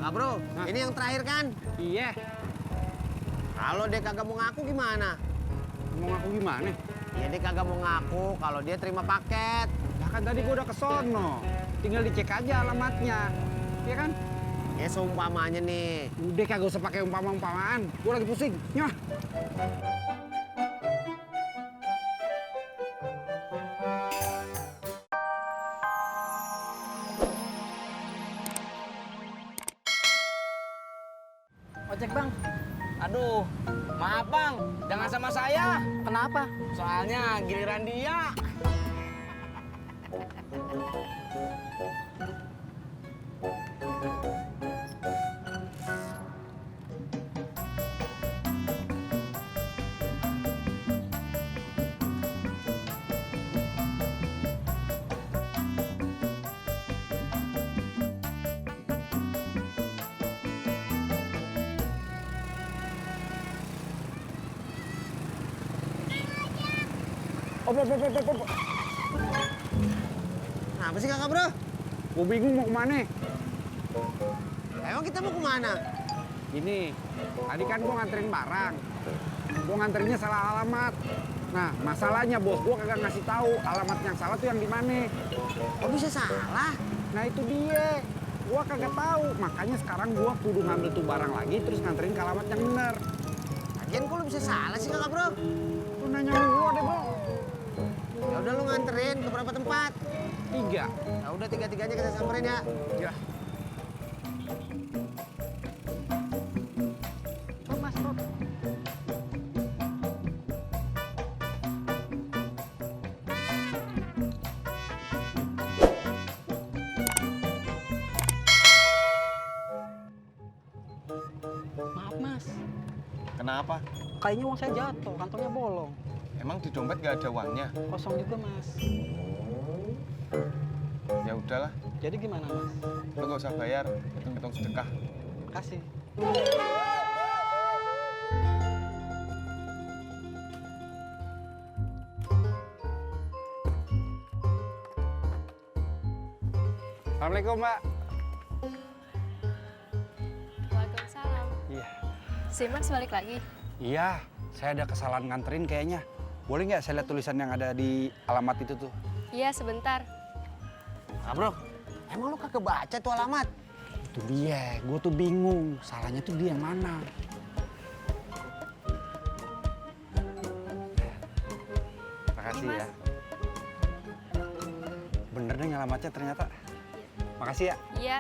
Kakak bro, ini yang terakhir kan? Iya. Kalau dia kagak mau ngaku gimana? Mau ngaku gimana? Ya dia kagak mau ngaku kalau dia terima paket. Nah kan tadi gua udah kesono. Tinggal dicek aja alamatnya. Iya kan? Ya seumpamanya nih. Udah kagak usah pakai umpama-umpamaan. Gua lagi pusing. Nyah. Ojek bang, Aduh, maaf bang, jangan sama saya. kenapa? Soalnya giliran dia. Op. Kenapa sih kakak bro? Gua bingung mau kemana. Emang kita mau kemana? Gini, tadi kan gua nganterin barang. Gua nganterinnya salah alamat. Nah, masalahnya bos gua kagak ngasih tahu alamat yang salah tuh yang di mana. Kok bisa salah? Nah itu dia, gua kagak tahu. Makanya sekarang gua kudu ngambil tuh barang lagi terus nganterin ke alamat yang bener. Lagian kok lu bisa salah sih kakak bro? Lu nanya sama gua deh bro. Ya udah lu nganterin ke berapa tempat? 3. Ya udah tiga-tiganya kita samperin ya. Ya. Mas, Rob. Maaf mas, Kenapa? kayaknya uang saya jatuh, kantongnya bolong. Emang di dompet gak ada uangnya? Kosong juga mas. Ya udahlah, Jadi gimana mas? lu gak usah bayar, hitung-hitung sedekah. Kasih. Assalamualaikum mbak. Waalaikumsalam. Iya. Si Max balik lagi? Iya, saya ada kesalahan nganterin kayaknya. Boleh nggak saya lihat tulisan yang ada di alamat itu tuh? Iya, sebentar. Kakak bro, emang lu kagak baca tuh alamat? Itu dia, gue tuh bingung. Salahnya tuh dia yang mana? Makasih Ini, ya. Mas. Bener deh alamatnya ternyata. Makasih ya. Iya.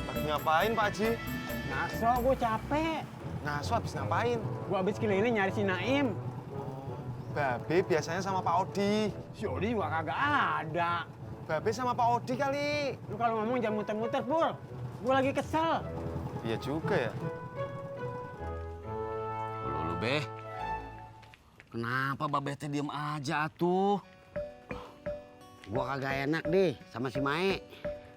Lagi ngapain Pak Haji? Ngaso, gue capek. Ngaso habis ngapain? Gue habis keliling nyari si Naim. Babe biasanya sama Pak Odi. Si Odi juga kagak ada. Babe sama Pak Odi kali. Lu kalau ngomong jangan muter-muter, Pur. Gue lagi kesel. Iya juga ya. Lu Beh. Kenapa Babeh teh diem aja tuh? Gua kagak enak deh sama si Mae.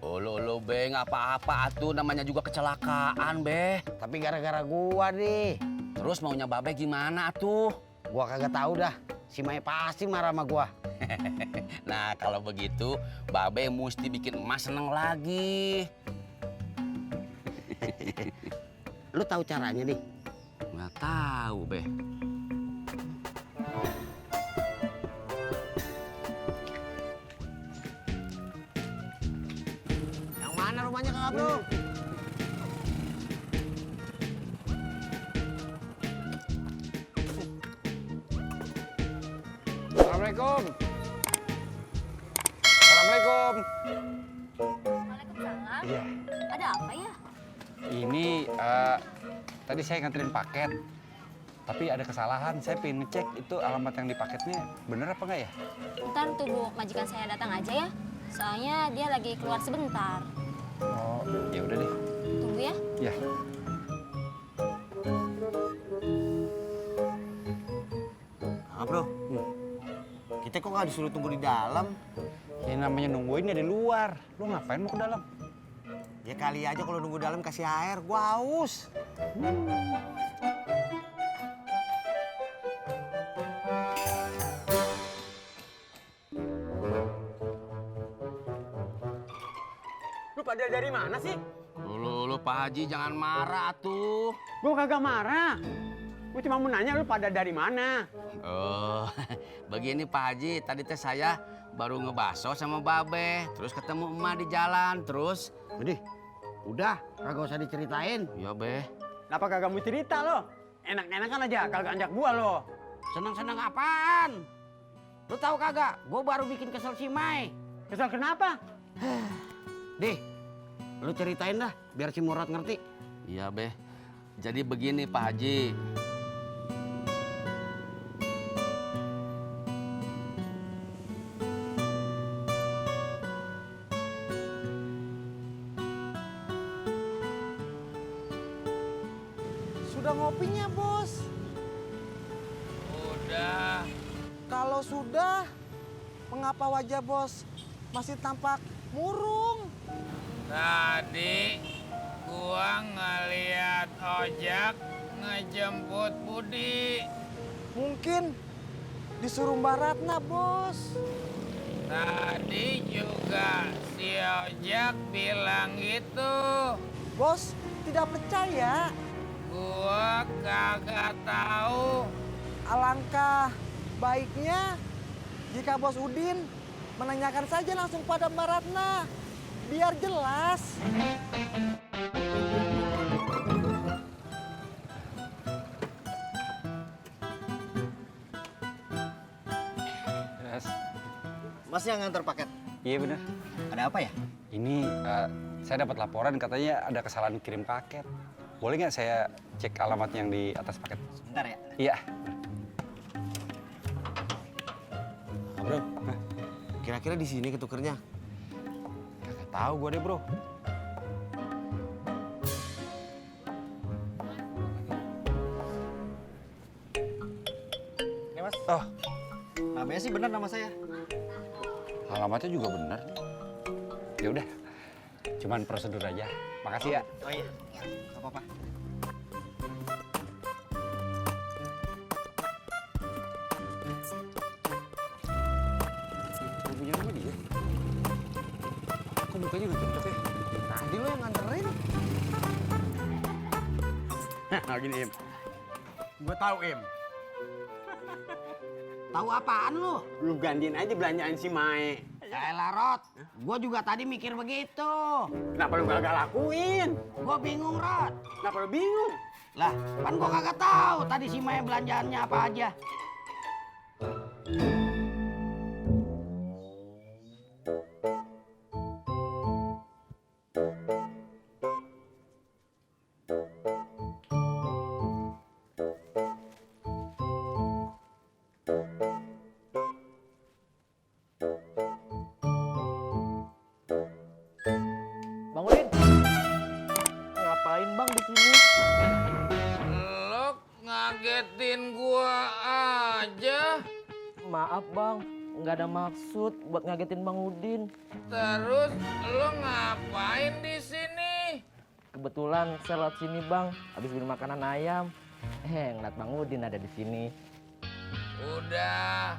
Lu Beh, nggak apa-apa atuh, namanya juga kecelakaan, Beh. Tapi gara-gara gua deh. Terus maunya Babeh gimana tuh? Gua kagak tahu dah. Si Mae pasti marah sama gua. Nah, kalau begitu, Babeh mesti bikin emas seneng lagi. Lu tahu caranya nih? Nggak tahu, Beh. Yang mana rumahnya kakak bro? Assalamualaikum. Assalamualaikum. Waalaikumsalam. Iya. Ada apa ya? Ini tadi saya nganterin paket. Tapi ada kesalahan. Saya pengen ngecek itu alamat yang di paketnya bener apa enggak ya? Ntar tunggu majikan saya datang aja ya. Soalnya dia lagi keluar sebentar. Oh, ya udah deh. Tunggu ya. Ya. Kakak bro, Kita kok nggak disuruh tunggu di dalam? Ini namanya nungguin ya di luar. Lu ngapain mau ke dalam? Ya kali aja kalau nunggu dalam kasih air, gua haus. Lu pada dari mana sih? Lu Pak Haji jangan marah tuh. Gua kagak marah. Gua cuma mau nanya lu pada dari mana? Oh, begini Pak Haji, tadi teh saya baru ngebaso sama Babe, terus ketemu emak di jalan, terus Jadi, udah, kagak usah diceritain. ya Be. Kenapa kagak mau cerita lo? Enak-enakan aja, kagak ajak gua lo. Seneng-seneng apaan? Lu tahu kagak? Gua baru bikin kesel si Mai. Kesel kenapa? Dih, lu ceritain dah, biar si Murad ngerti. Iya Be. Jadi begini Pak Haji. Sudah ngopinya, Bos? Udah. Kalau sudah, mengapa wajah Bos masih tampak murung? Tadi gua ngeliat ojek ngejemput Budi. Mungkin disuruh Mbak Ratna, Bos. Tadi juga si ojek bilang gitu. Bos tidak percaya. Gua kagak tahu. Alangkah baiknya jika Bos Udin menanyakan saja langsung pada Mbak Ratna. Biar jelas. Yes. Mas yang nganter paket. Iya bener. Ada apa ya? Ini saya dapat laporan katanya ada kesalahan kirim paket. Boleh nggak saya cek alamatnya yang di atas paket? Sebentar ya. Iya. Nah, bro, kira-kira di sini ketukernya? Kagak tahu gua deh bro. Ini mas. Oh, Namanya sih benar nama saya. alamatnya juga benar. Ya udah, cuman prosedur aja. Makasih ya. Oh iya, nggak apa-apa. Gua punya nama dia. Kok mukanya nggak cocok ya? Tadi lo yang nganterin. Nah, gini, Im. Gua tahu, Im. Tahu apaan lu? Lu gantiin aja belanjaan si Mae. Yaelah, Rod. Gua juga tadi mikir begitu. Kenapa lu kagak lakuin? Gua bingung, Rod. Kenapa lu bingung? Lah, kan gua kagak tahu tadi si Maya belanjaannya apa aja. Bang Udin. Ngapain Bang di sini? Lo ngagetin gua aja. Maaf Bang, nggak ada maksud buat ngagetin Bang Udin. Terus lo ngapain di sini? Kebetulan saya lewat sini Bang, habis beli makanan ayam. Ngeliat Bang Udin ada di sini. Udah,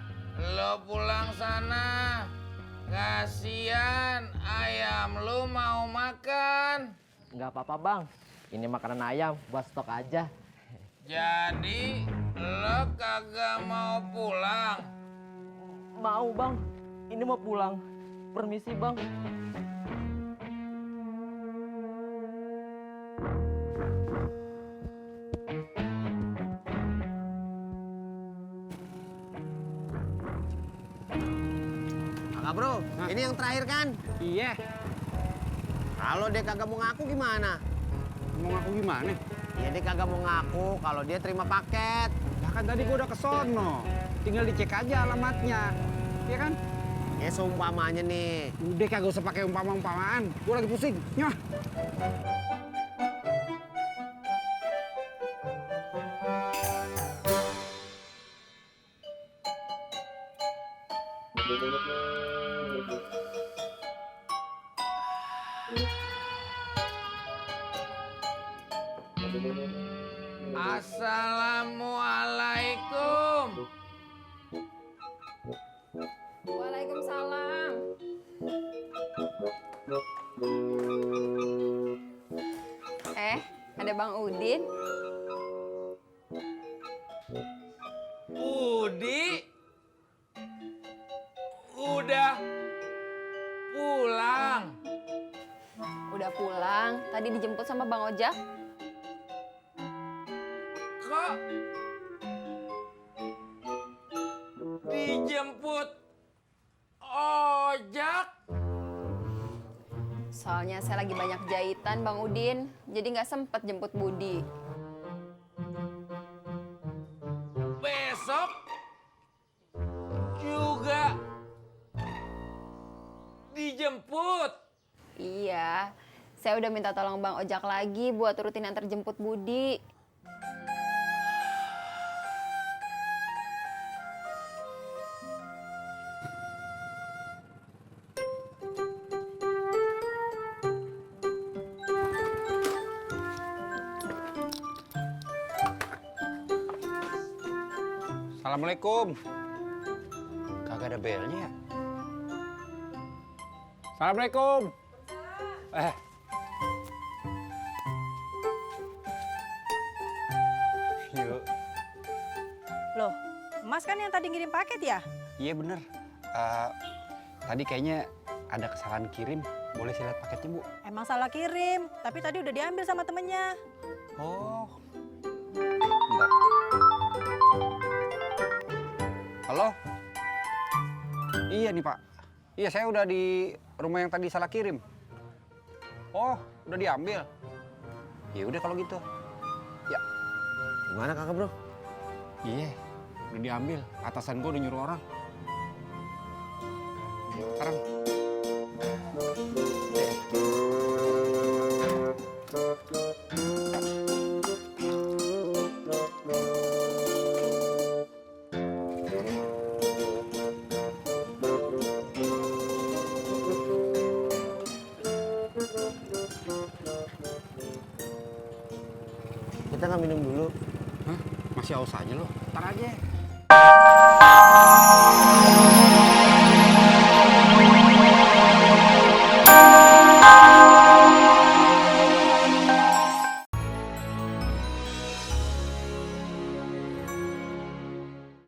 lo pulang sana. Kasian ayam lu mau makan. Nggak apa-apa Bang, ini makanan ayam buat stok aja. Jadi lo kagak mau pulang? Mau Bang, ini mau pulang. Permisi Bang. Kakak bro, ini yang terakhir kan? Iya. Kalau dia kagak mau ngaku gimana? Mau ngaku gimana? Ya dia kagak mau ngaku kalau dia terima paket. Lah kan tadi gua udah ke sono. Tinggal dicek aja alamatnya. Iya kan? Ya seumpamanya nih. Udah kagak usah pakai umpama-umpamaan. Gua lagi pusing. Nyah. Assalamualaikum. Waalaikumsalam. Ada Bang Udin. Budi udah pulang. Udah pulang. Tadi dijemput sama Bang Ojak. Kok dijemput ojak? Soalnya saya lagi banyak jahitan Bang Udin. Jadi nggak sempet jemput Budi. Besok juga dijemput. Iya. Saya udah minta tolong Bang Ojak lagi buat rutin antar jemput Budi. Assalamualaikum. Kagak ada belnya ya? Assalamualaikum. Yuk. Loh, Mas kan yang tadi ngirim paket ya? Iya bener. Tadi kayaknya ada kesalahan kirim. Boleh saya lihat paketnya, Bu? Emang salah kirim, tapi tadi udah diambil sama temennya. Oh. Bentar. Halo? Iya nih, Pak. Iya, saya udah di rumah yang tadi salah kirim. Oh, udah diambil. Ya udah kalau gitu. Ya. Gimana kakak bro? Iya, udah diambil. Atasan gua udah nyuruh orang. Sekarang. Kita nggak minum dulu. Hah? Masih haus aja lo? Ntar aja.